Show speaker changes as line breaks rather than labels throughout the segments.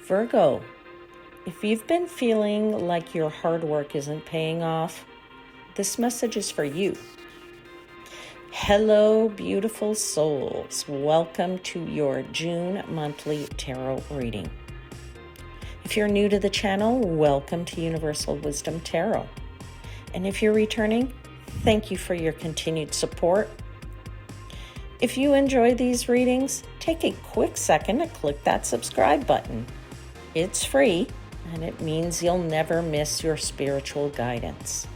Virgo, if you've been feeling like your hard work isn't paying off, this message is for you. Hello, beautiful souls. Welcome to your June monthly tarot reading. If you're new to the channel, welcome to Universal Wisdom Tarot. And if you're returning, thank you for your continued support. If you enjoy these readings, take a quick second to click that subscribe button. It's free, and it means you'll never miss your spiritual guidance.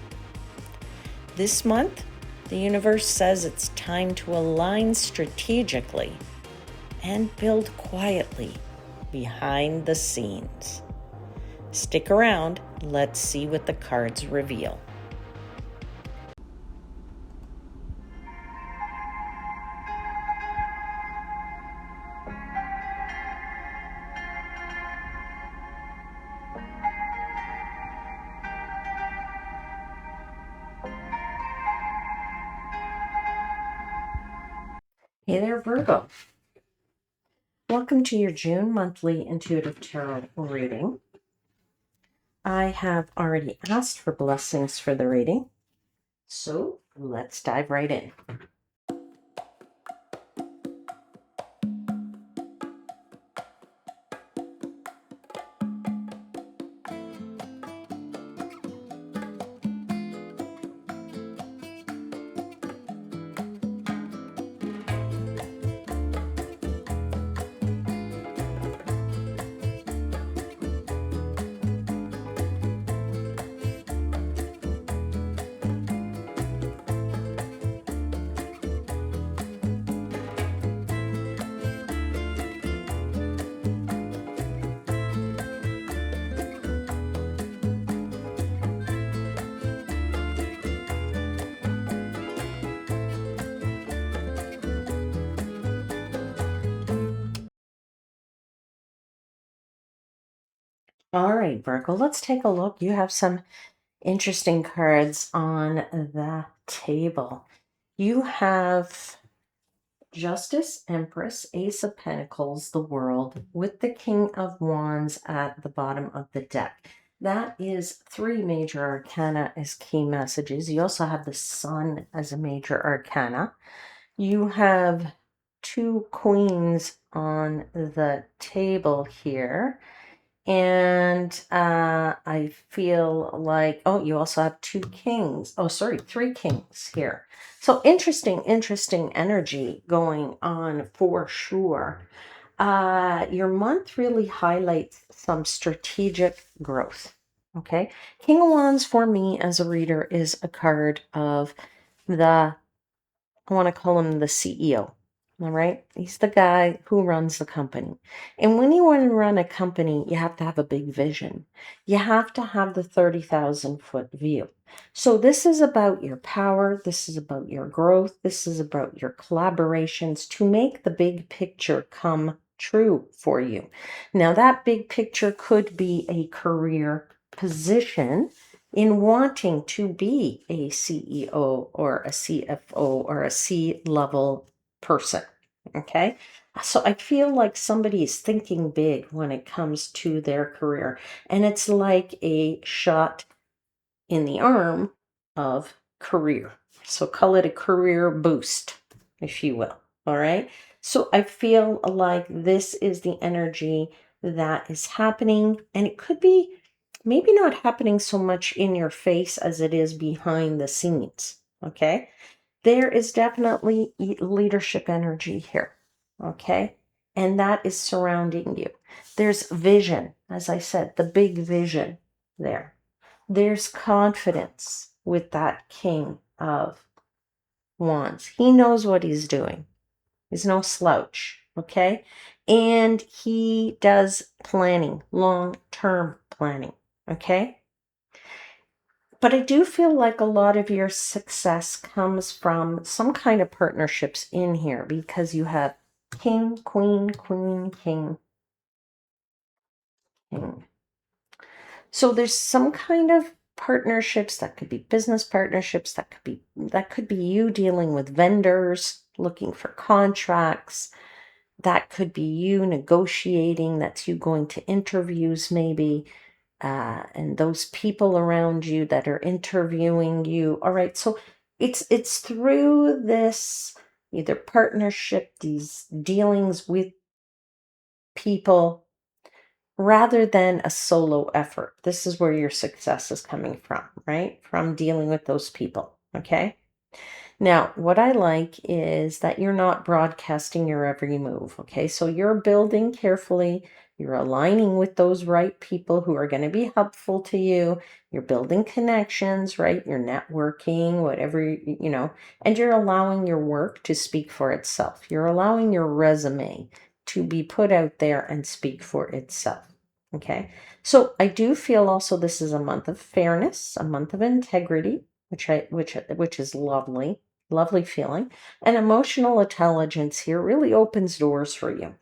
This month, the universe says it's time to align strategically and build quietly behind the scenes. Stick around, let's see what the cards reveal. Hey there, Virgo. Welcome to your June monthly intuitive tarot reading. I have already asked for blessings for the reading, so let's dive right in. All right, Virgo, let's take a look. You have some interesting cards on the table. You have Justice, Empress, Ace of Pentacles, the World, with the King of Wands at the bottom of the deck. That is 3 major arcana as key messages. You also have the Sun as a major arcana. You have 2 queens on the table here. And I feel like, oh, you also have 2 kings. Oh, sorry, 3 kings here. So interesting energy going on for sure. Your month really highlights some strategic growth. Okay. King of Wands for me as a reader is a card of I want to call him the CEO. All right. He's the guy who runs the company. And when you want to run a company, you have to have a big vision. You have to have the 30,000-foot view. So this is about your power. This is about your growth. This is about your collaborations to make the big picture come true for you. Now, that big picture could be a career position in wanting to be a CEO or a CFO or a C-level person, okay? So I feel like somebody is thinking big when it comes to their career, and it's like a shot in the arm of career. So call it a career boost, if you will, all right? So I feel like this is the energy that is happening, and it could be maybe not happening so much in your face as it is behind the scenes, okay? There is definitely leadership energy here, okay? And that is surrounding you. There's vision, as I said, the big vision there. There's confidence with that King of Wands. He knows what he's doing. He's no slouch, okay? And he does planning, long-term planning, okay? But I do feel like a lot of your success comes from some kind of partnerships in here because you have king, queen, queen, king, king. So there's some kind of partnerships that could be business partnerships, that could be you dealing with vendors, looking for contracts. That could be you negotiating. That's you going to interviews, maybe. And those people around you that are interviewing you. All right. So it's through this either partnership, these dealings with people, rather than a solo effort. This is where your success is coming from, right? From dealing with those people. Okay. Now, what I like is that you're not broadcasting your every move. Okay. So you're building carefully. You're aligning with those right people who are going to be helpful to you. You're building connections, right? You're networking, whatever, and you're allowing your work to speak for itself. You're allowing your resume to be put out there and speak for itself. Okay. So I do feel also this is a month of fairness, a month of integrity, which is lovely, lovely feeling. And emotional intelligence here really opens doors for you.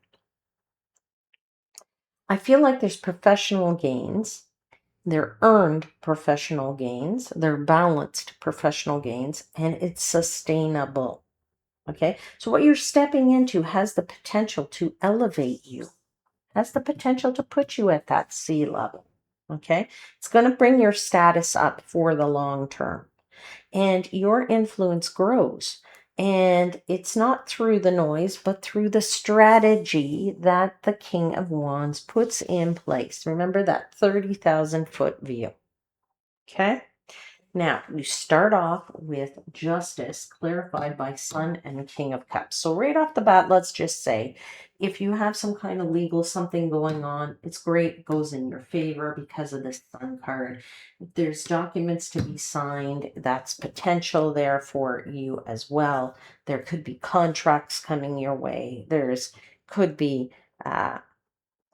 I feel like there's professional gains. They're earned professional gains. They're balanced professional gains, and it's sustainable. Okay. So what you're stepping into has the potential to elevate you, has the potential to put you at that sea level. Okay. It's going to bring your status up for the long term, and your influence grows. And it's not through the noise, but through the strategy that the King of Wands puts in place. Remember that 30,000-foot view. Okay. Now, you start off with justice clarified by Sun and King of Cups. So right off the bat, let's just say, if you have some kind of legal something going on, it's great. It goes in your favor because of this Sun card. If there's documents to be signed, that's potential there for you as well. There could be contracts coming your way. Could be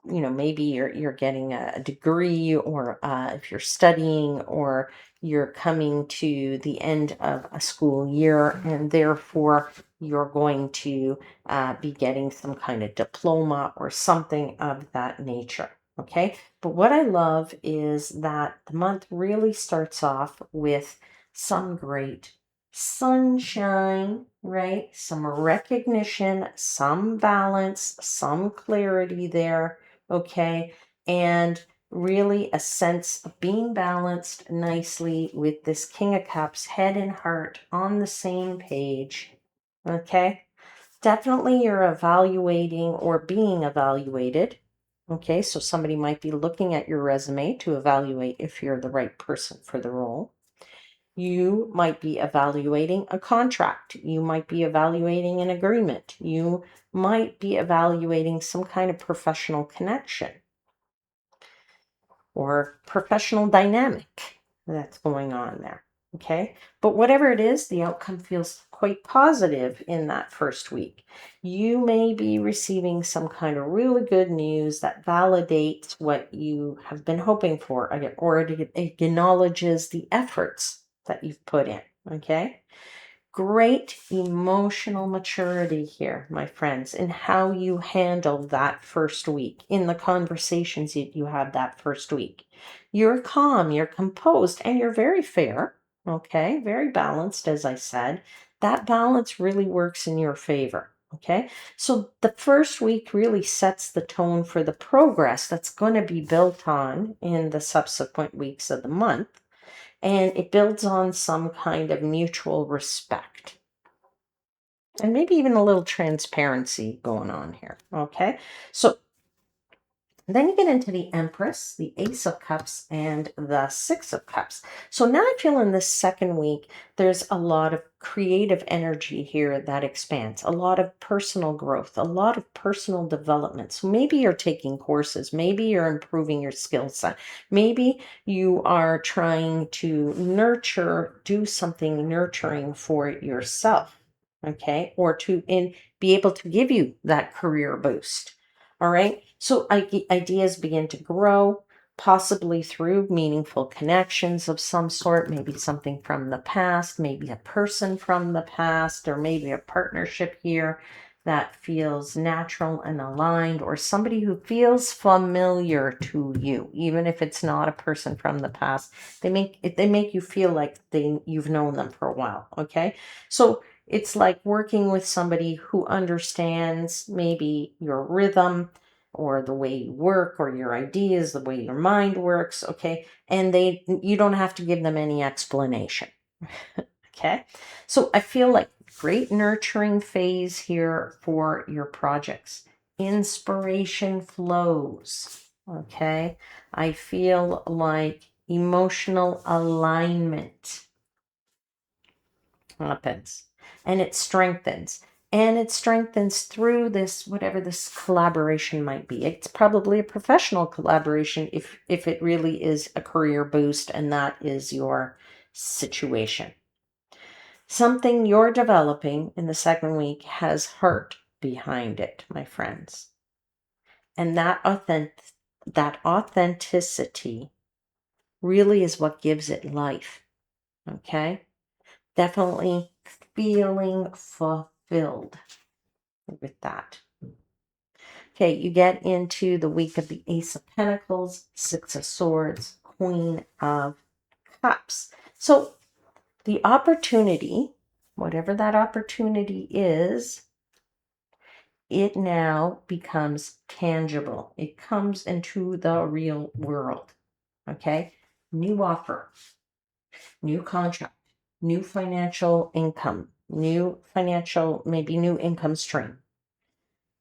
maybe you're getting a degree, or if you're studying, or you're coming to the end of a school year, and therefore you're going to be getting some kind of diploma or something of that nature. Okay. But what I love is that the month really starts off with some great sunshine, right? Some recognition, some balance, some clarity there. Okay. And really a sense of being balanced nicely with this King of Cups, head and heart on the same page. Okay. Definitely you're evaluating or being evaluated. Okay. So somebody might be looking at your resume to evaluate if you're the right person for the role. You might be evaluating a contract. You might be evaluating an agreement. You might be evaluating some kind of professional connection or professional dynamic that's going on there. Okay. But whatever it is, the outcome feels quite positive in that first week. You may be receiving some kind of really good news that validates what you have been hoping for, or it acknowledges the efforts that you've put in. Okay. Great emotional maturity here, my friends, in how you handle that first week, in the conversations you have that first week. You're calm, you're composed, and you're very fair. Okay, very balanced, as I said. That balance really works in your favor. Okay, so the first week really sets the tone for the progress that's going to be built on in the subsequent weeks of the month, and it builds on some kind of mutual respect and maybe even a little transparency going on here. Okay. So then you get into the Empress, the Ace of Cups, and the Six of Cups. So now I feel in this second week, there's a lot of creative energy here that expands, a lot of personal growth, a lot of personal development. So maybe you're taking courses, maybe you're improving your skill set, maybe you are trying to do something nurturing for yourself. Okay. Or be able to give you that career boost. All right. So ideas begin to grow, possibly through meaningful connections of some sort, maybe something from the past, maybe a person from the past, or maybe a partnership here that feels natural and aligned, or somebody who feels familiar to you, even if it's not a person from the past. They make you feel like you've known them for a while. Okay. So It's like working with somebody who understands maybe your rhythm or the way you work or your ideas, the way your mind works, okay? And you don't have to give them any explanation. Okay? So I feel like great nurturing phase here for your projects. Inspiration flows, okay? I feel like emotional alignment happens, and it strengthens. And it strengthens through this, whatever this collaboration might be. It's probably a professional collaboration if it really is a career boost and that is your situation. Something you're developing in the second week has heart behind it, my friends. And that authenticity really is what gives it life. Okay? Definitely feeling fulfilled with that. Okay, you get into the week of the Ace of Pentacles, Six of Swords, Queen of Cups. So the opportunity, whatever that opportunity is, it now becomes tangible. It comes into the real world. Okay? New offer, new contract, new financial income, maybe new income stream.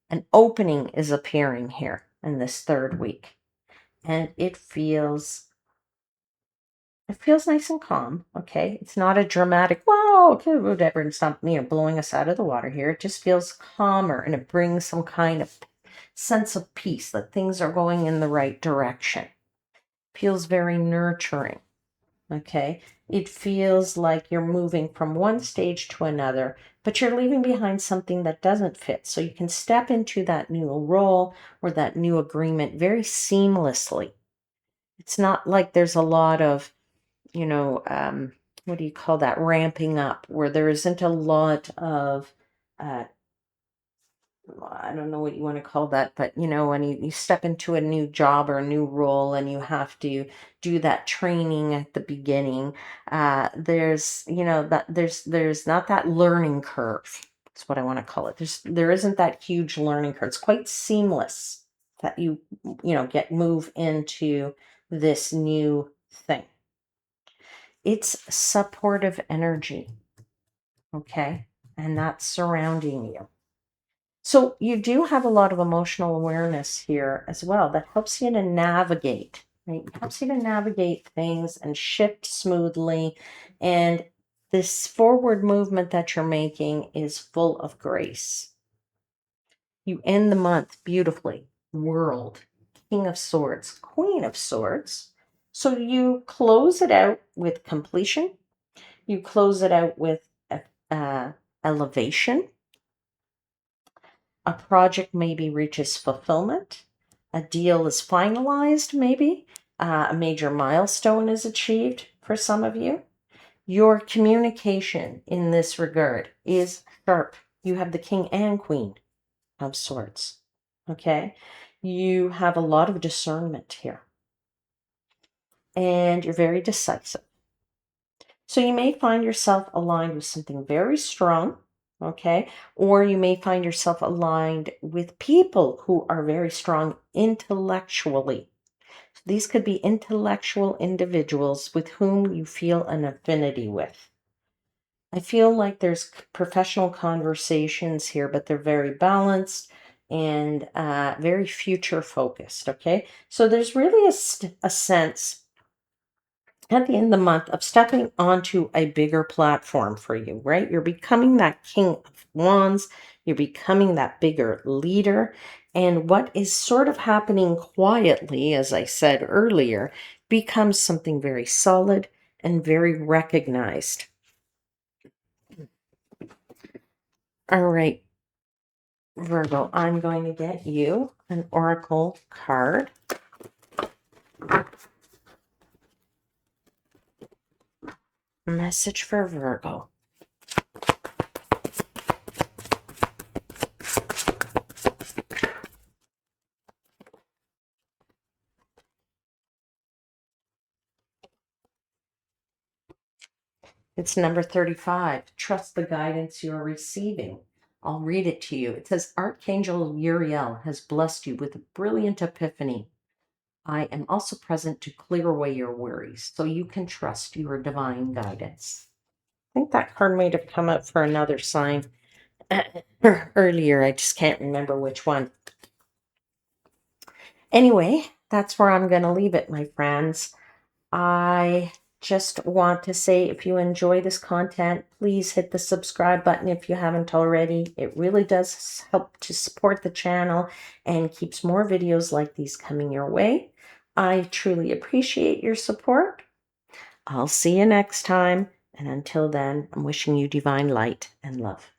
An opening is appearing here in this third week. And it feels nice and calm, okay? It's not a dramatic, wow, okay, whatever. It's not, blowing us out of the water here. It just feels calmer, and it brings some kind of sense of peace that things are going in the right direction. Feels very nurturing, okay? It feels like you're moving from one stage to another, but you're leaving behind something that doesn't fit. So you can step into that new role or that new agreement very seamlessly. It's not like there's a lot of, what do you call that, ramping up, where there isn't a lot of, I don't know what you want to call that, but when you step into a new job or a new role and you have to do that training at the beginning, there's, there's not that learning curve. That's what I want to call it. There isn't that huge learning curve. It's quite seamless that move into this new thing. It's supportive energy, okay? And that's surrounding you. So you do have a lot of emotional awareness here as well that helps you to navigate, right? It helps you to navigate things and shift smoothly. And this forward movement that you're making is full of grace. You end the month beautifully. World, King of Swords, Queen of Swords. So you close it out with completion. You close it out with elevation. A project maybe reaches fulfillment. A deal is finalized, maybe. A major milestone is achieved for some of you. Your communication in this regard is sharp. You have the King and Queen of Swords. Okay? You have a lot of discernment here. And you're very decisive. So you may find yourself aligned with something very strong, okay? Or you may find yourself aligned with people who are very strong intellectually. These could be intellectual individuals with whom you feel an affinity with. I feel like there's professional conversations here, but they're very balanced and very future focused, okay? So there's really a sense at the end of the month of stepping onto a bigger platform for you, right? You're becoming that King of Wands. You're becoming that bigger leader. And what is sort of happening quietly, as I said earlier, becomes something very solid and very recognized. All right, Virgo, I'm going to get you an oracle card. Message for Virgo. It's number 35. Trust the guidance you're receiving. I'll read it to you. It says, Archangel Uriel has blessed you with a brilliant epiphany. I am also present to clear away your worries so you can trust your divine guidance. I think that card might have come up for another sign earlier. I just can't remember which one. Anyway, that's where I'm going to leave it, my friends. I just want to say, if you enjoy this content, please hit the subscribe button if you haven't already. It really does help to support the channel and keeps more videos like these coming your way. I truly appreciate your support. I'll see you next time. And until then, I'm wishing you divine light and love.